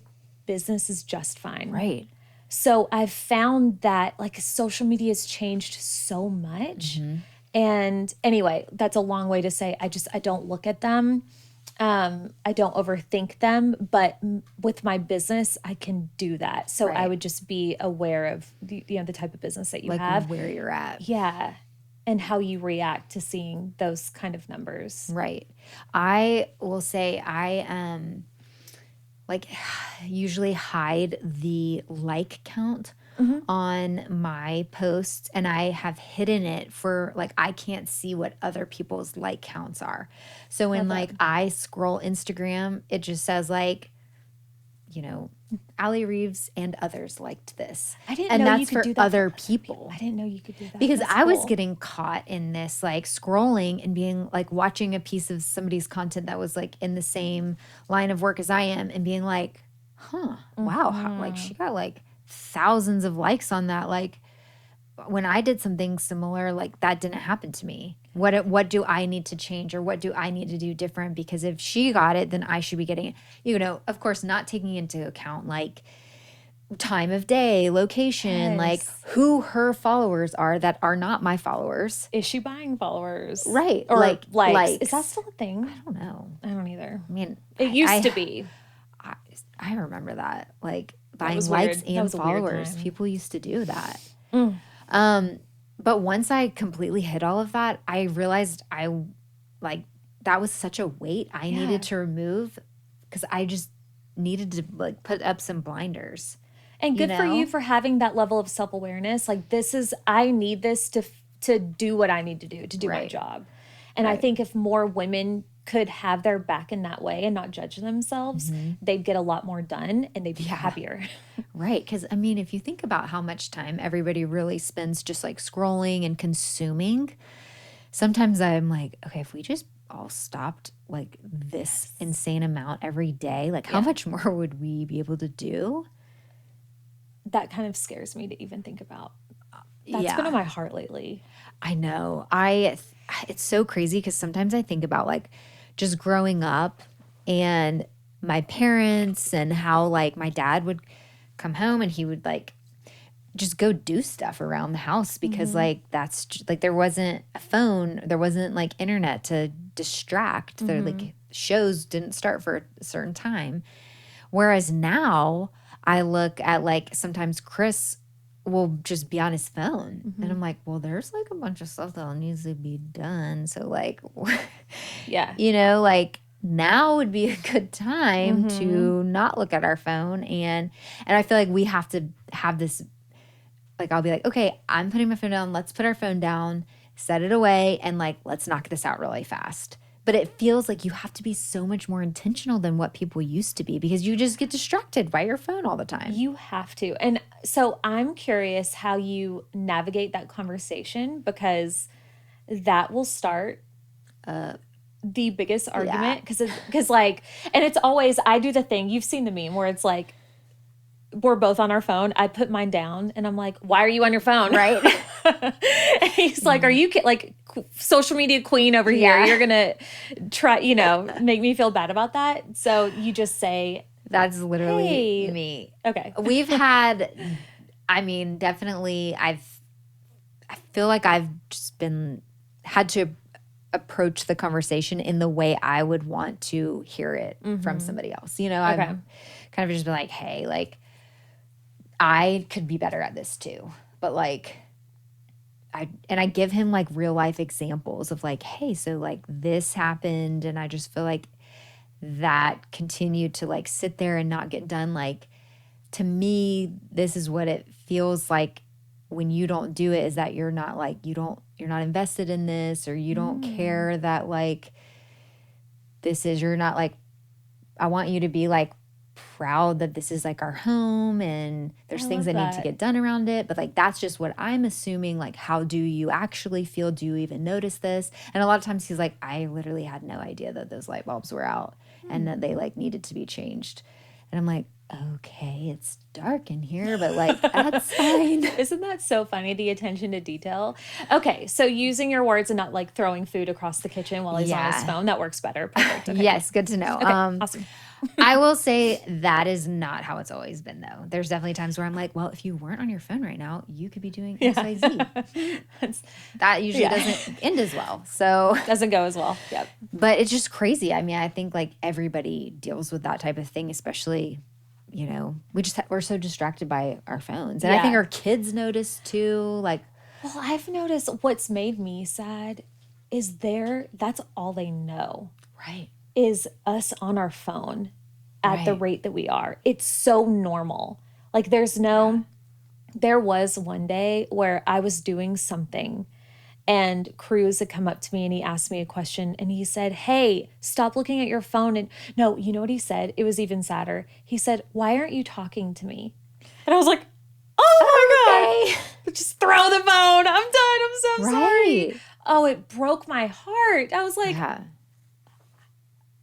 business is just fine. Right. So I've found that like social media has changed so much. And anyway, that's a long way to say I don't look at them. I don't overthink them, but with my business, I can do that. So I Right. would just be aware of the type of business that you Like have. where you're at. Yeah. And how you react to seeing those kind of numbers. Right. I will say I like usually hide the like count on my posts, and I have hidden it for like I can't see what other people's like counts are. So when like I scroll Instagram, it just says like, you know, Allie Reeves and others liked this. I didn't and know that's you could for do that other people. I didn't know you could do that. Because That's I was cool. getting caught in this like scrolling and being like watching a piece of somebody's content that was like in the same line of work as I am and being like, wow, like she got like thousands of likes on that. Like when I did something similar, like that didn't happen to me. What do I need to change, or what do I need to do different? Because if she got it, then I should be getting it. You know, of course, not taking into account like time of day, location, like Yes. who her followers are that are not my followers. Is she buying followers? Right. Or like likes. Is that still a thing? I don't know. I don't either. I mean, It used to be. I remember that. Like buying was likes weird. That and was a weird followers. time. People used to do that. But once I completely hid all of that, I realized like that was such a weight I needed to remove, because I just needed to like put up some blinders. And good for know? you for having that level of self-awareness. Like I need this to do what I need to do my Right. job. And I think if more women could have their back in that way and not judge themselves, they'd get a lot more done and they'd be happier. Right. Because, I mean, if you think about how much time everybody really spends just like scrolling and consuming, sometimes I'm like, okay, if we just all stopped like this insane amount every day, like how much more would we be able to do? That kind of scares me to even think about. That's been on my heart lately. I know. It's so crazy because sometimes I think about like just growing up and my parents and how like my dad would come home and he would like just go do stuff around the house because like like there wasn't a phone, there wasn't like internet to distract. There like shows didn't start for a certain time. Whereas now I look at like sometimes Chris will just be on his phone. And I'm like, well, there's like a bunch of stuff that needs to be done. So like, Yeah. you know, like now would be a good time to not look at our phone. And I feel like we have to have this, like, I'll be like, okay, I'm putting my phone down. Let's put our phone down, set it away, and like, let's knock this out really fast. But it feels like you have to be so much more intentional than what people used to be because you just get distracted by your phone all the time. You have to. And so I'm curious how you navigate that conversation, because that will start the biggest argument. Because like, and it's always, I do the thing, you've seen the meme where it's like, we're both on our phone. I put mine down and I'm like, why are you on your phone? Right. And he's like, are you like social media queen over here? You're going to try, you know, make me feel bad about that. So you just say, that's literally hey. me. Okay. We've had, I mean, definitely I feel like I've just had to approach the conversation in the way I would want to hear it from somebody else. You know, I've kind of just been like, hey, like, I could be better at this too. But like, I give him like real life examples of like, hey, so like this happened. And I just feel like that continued to like sit there and not get done. Like, to me, this is what it feels like when you don't do it, is that you're not like, you're not invested in this, or you don't care that like you're not like, I want you to be like proud that this is like our home and there's things that need to get done around it. But like, that's just what I'm assuming. Like, how do you actually feel? Do you even notice this? And a lot of times he's like, I literally had no idea that those light bulbs were out and that they like needed to be changed. And I'm like, okay, it's dark in here, but like, that's fine. Isn't that so funny? The attention to detail. Okay. So using your words and not like throwing food across the kitchen while he's on his phone. That works better. Perfect. Okay. Yes. Good to know. Okay, awesome. I will say that is not how it's always been, though. There's definitely times where I'm like, well, if you weren't on your phone right now, you could be doing XYZ. That usually doesn't end as well. So doesn't go as well. Yep. But it's just crazy. I mean, I think like everybody deals with that type of thing, especially, you know, we're so distracted by our phones. And I think our kids notice too. Like, well, I've noticed what's made me sad is that's all they know. Right. Is us on our phone at the rate that we are. It's so normal. Like there was one day where I was doing something and Cruz had come up to me and he asked me a question and he said, hey, stop looking at your phone. And no, you know what he said? It was even sadder. He said, why aren't you talking to me? And I was like, oh my God, just throw the phone. I'm done. I'm so sorry. Oh, it broke my heart. I was like,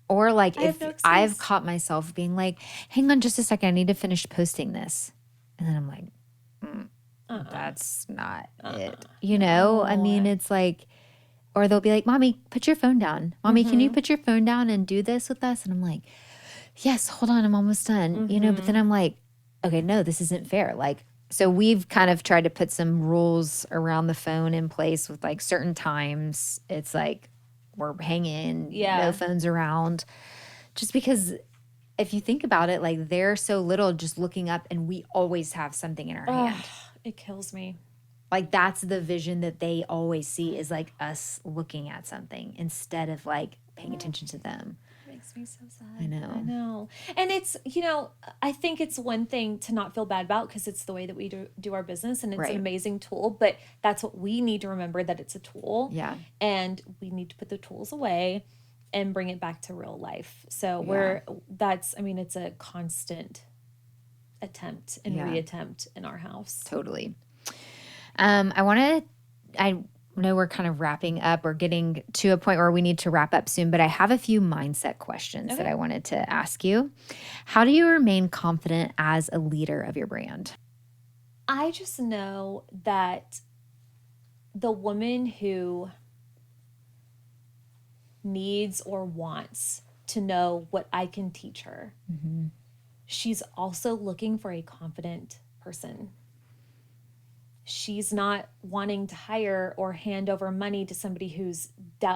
or like if I've caught myself being like, hang on just a second, I need to finish posting this. And then I'm like, that's not it. You know, I mean, it's like, or they'll be like, mommy, put your phone down. Mommy, can you put your phone down and do this with us? And I'm like, yes, hold on, I'm almost done. You know, but then I'm like, okay, no, this isn't fair. Like, so we've kind of tried to put some rules around the phone in place with like certain times. It's like, we're hanging, no phones around. Just because if you think about it, like they're so little just looking up and we always have something in our hand. It kills me. Like that's the vision that they always see is like us looking at something instead of like paying attention to them. Makes me so sad. I know. And it's, you know, I think it's one thing to not feel bad about because it's the way that we do our business and it's an amazing tool, but that's what we need to remember, that it's a tool. Yeah. And we need to put the tools away and bring it back to real life. So it's a constant attempt and reattempt in our house. Totally. I know we're kind of wrapping up or getting to a point where we need to wrap up soon, but I have a few mindset questions that I wanted to ask you. How do you remain confident as a leader of your brand? I just know that the woman who needs or wants to know what I can teach her, she's also looking for a confident person. She's not wanting to hire or hand over money to somebody who's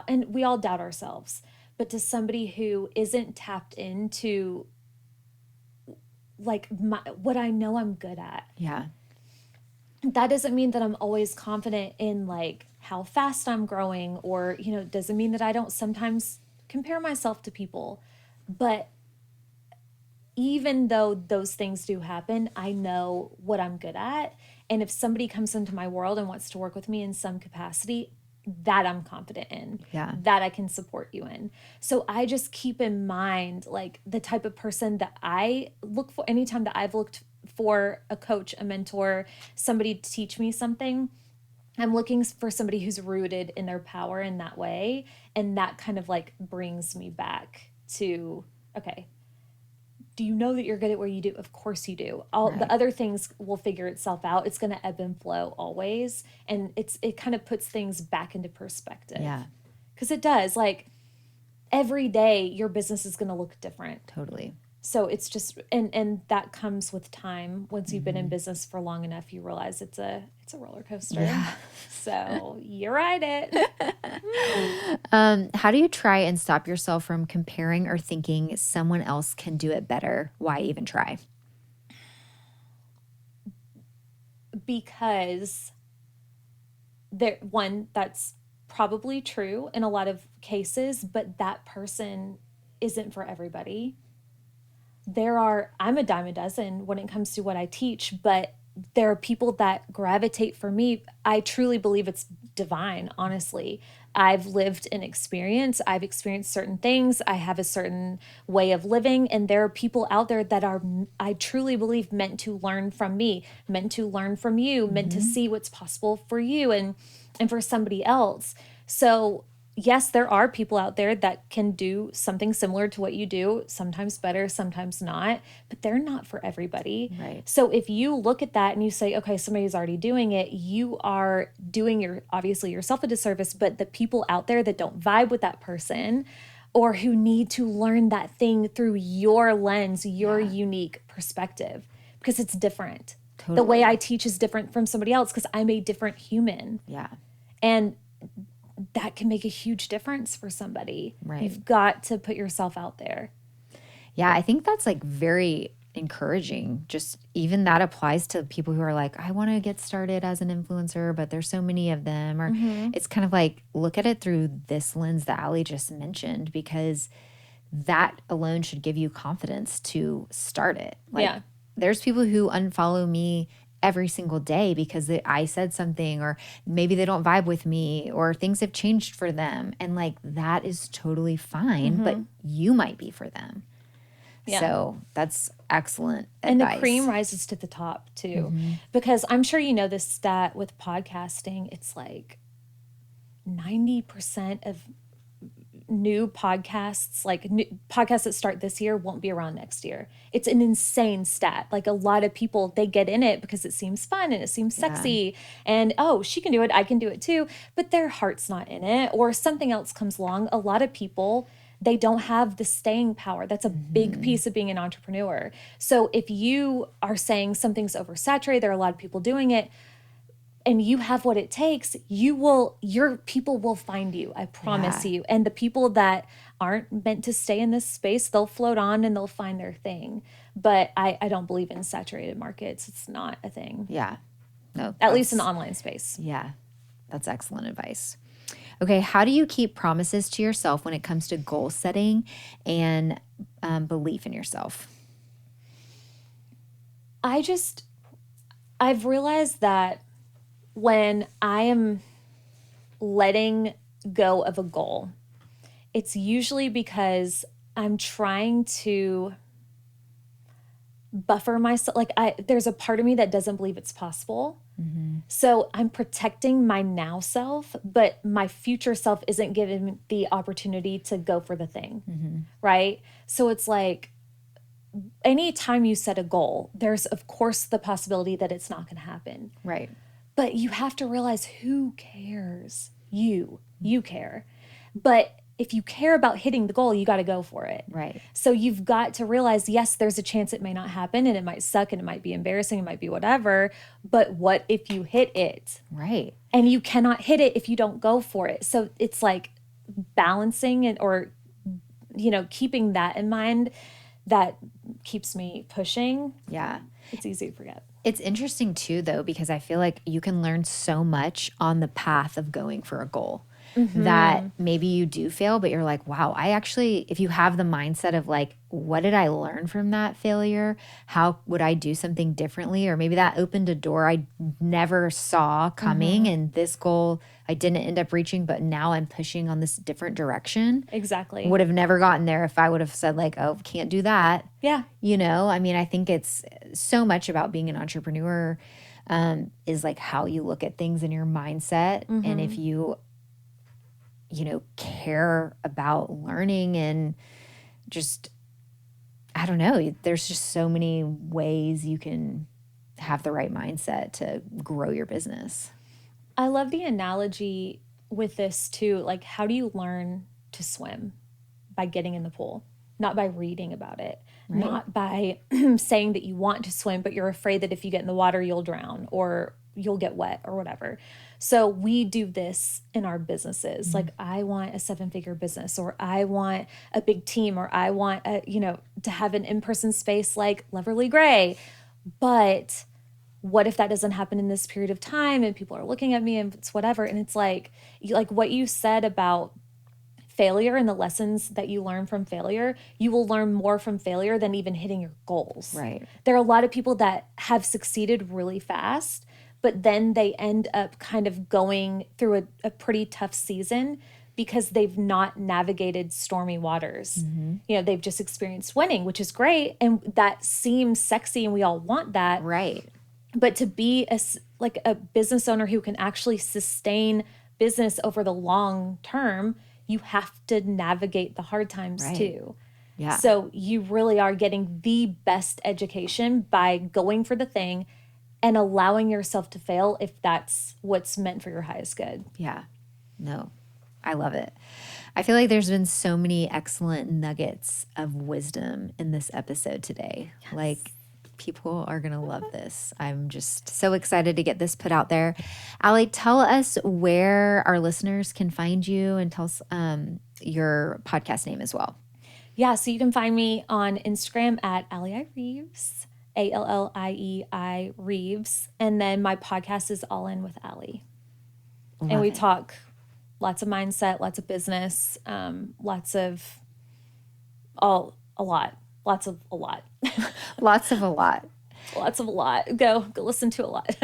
and we all doubt ourselves, but to somebody who isn't tapped into like what I know I'm good at. Yeah. that doesn't mean that I'm always confident in like how fast I'm growing, or, doesn't mean that I don't sometimes compare myself to people. But even though those things do happen, I know what I'm good at. And if somebody comes into my world and wants to work with me in some capacity, that I'm confident in, Yeah. that I can support you in. So I just keep in mind like the type of person that I look for anytime that I've looked for a coach, a mentor, somebody to teach me something. I'm looking for somebody who's rooted in their power in that way. And that kind of like brings me back to, okay, do you know that you're good at what you do? Of course you do. All the Right. other things will figure itself out. It's going to ebb and flow always, and it kind of puts things back into perspective. Yeah. Because it does. Like every day, your business is going to look different. Totally. So it's just, and that comes with time. Once you've been in business for long enough, you realize it's a roller coaster. Yeah. So you ride it. How do you try and stop yourself from comparing or thinking someone else can do it better? Why even try? Because that's probably true in a lot of cases, but that person isn't for everybody. I'm a dime a dozen when it comes to what I teach, but there are people that gravitate for me. I truly believe it's divine, honestly. I've lived an experience, I've experienced certain things, I have a certain way of living, and there are people out there that are, I truly believe, meant to learn from me, meant to learn from you, meant to see what's possible for you and for somebody else. So yes, there are people out there that can do something similar to what you do, sometimes better, sometimes not, but they're not for everybody. Right. So if you look at that and you say, okay, somebody's already doing it, you are doing obviously yourself a disservice, but the people out there that don't vibe with that person or who need to learn that thing through your lens, your unique perspective, because it's different. The way Totally. I teach is different from somebody else because I'm a different human. Yeah. And that can make a huge difference for somebody. Right. You've got to put yourself out there. Yeah, I think that's like very encouraging. Just even that applies to people who are like, I want to get started as an influencer, but there's so many of them. Or it's kind of like, look at it through this lens that Allie just mentioned, because that alone should give you confidence to start it. Like, Yeah. there's people who unfollow me every single day because I said something, or maybe they don't vibe with me, or things have changed for them. And like, that is totally fine, but you might be for them. Yeah. So that's excellent And the advice. cream rises to the top too. Because I'm sure you know this stat with podcasting, it's like 90% of new podcasts, like new podcasts that start this year, won't be around next year. It's an insane stat. Like a lot of people, they get in it because it seems fun and it seems sexy, and oh, she can do it, I can do it too, but their heart's not in it, or something else comes along. A lot of people, they don't have the staying power. That's a big piece of being an entrepreneur. So if you are saying something's oversaturated, there are a lot of people doing it, and you have what it takes, your people will find you. I promise you. And the people that aren't meant to stay in this space, they'll float on and they'll find their thing. But I don't believe in saturated markets. It's not a thing. Yeah. No. At least in the online space. Yeah. That's excellent advice. Okay. How do you keep promises to yourself when it comes to goal setting and belief in yourself? I've realized that when I am letting go of a goal, it's usually because I'm trying to buffer myself. Like there's a part of me that doesn't believe it's possible. So I'm protecting my now self, but my future self isn't given the opportunity to go for the thing. Right? So it's like anytime you set a goal, there's of course the possibility that it's not going to happen. Right. But you have to realize, who cares? You care. But if you care about hitting the goal, you got to go for it. Right. So you've got to realize, yes, there's a chance it may not happen, and it might suck, and it might be embarrassing, it might be whatever. But what if you hit it? Right. And you cannot hit it if you don't go for it. So it's like balancing it, or, keeping that in mind, that keeps me pushing. Yeah. It's easy to forget. It's interesting too, though, because I feel like you can learn so much on the path of going for a goal that maybe you do fail, but you're like, wow, I actually, if you have the mindset of like, what did I learn from that failure? How would I do something differently? Or maybe that opened a door I never saw coming. And this goal I didn't end up reaching, but now I'm pushing on this different direction. Exactly. Would have never gotten there if I would have said like, oh, can't do that. Yeah. You know, I mean, I think it's so much about being an entrepreneur is like how you look at things in your mindset. And if you know, care about learning and just, I don't know, there's just so many ways you can have the right mindset to grow your business. I love the analogy with this too. Like, how do you learn to swim? By getting in the pool, not by reading about it, not by saying that you want to swim, but you're afraid that if you get in the water, you'll drown or you'll get wet or whatever. So we do this in our businesses. Like, I want a 7-figure business, or I want a big team, or I want to have an in-person space like Leverly Gray. But what if that doesn't happen in this period of time and people are looking at me and it's whatever? And it's like what you said about failure and the lessons that you learn from failure, you will learn more from failure than even hitting your goals. Right. There are a lot of people that have succeeded really fast, but then they end up kind of going through a pretty tough season because they've not navigated stormy waters. You know, they've just experienced winning, which is great. And that seems sexy and we all want that. Right. But to be a business owner who can actually sustain business over the long term, you have to navigate the hard times too. Yeah. So you really are getting the best education by going for the thing and allowing yourself to fail if that's what's meant for your highest good. Yeah. No, I love it. I feel like there's been so many excellent nuggets of wisdom in this episode today. Yes. Like, people are going to love this. I'm just so excited to get this put out there. Allie, tell us where our listeners can find you, and tell us your podcast name as well. Yeah, so you can find me on Instagram at Allie Reeves, Alliei Reeves. And then my podcast is All In with Allie. And we talk lots of mindset, lots of business, lots of a lot. Lots of a lot. Lots of a lot. Lots of a lot. Go listen to a lot.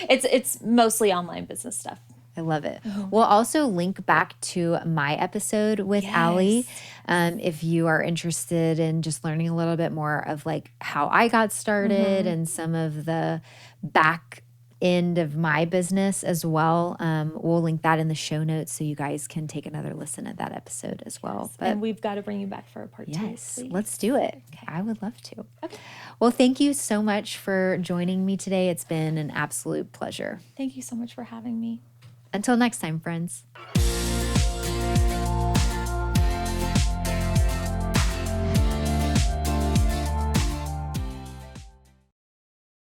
It's mostly online business stuff. I love it. We'll also link back to my episode with Allie if you are interested in just learning a little bit more of like how I got started and some of the back end of my business as well. We'll link that in the show notes so you guys can take another listen at that episode as well. But and we've got to bring you back for a part 2. Yes, please. Let's do it. Okay. I would love to. Okay. Well, thank you so much for joining me today. It's been an absolute pleasure. Thank you so much for having me. Until next time, friends.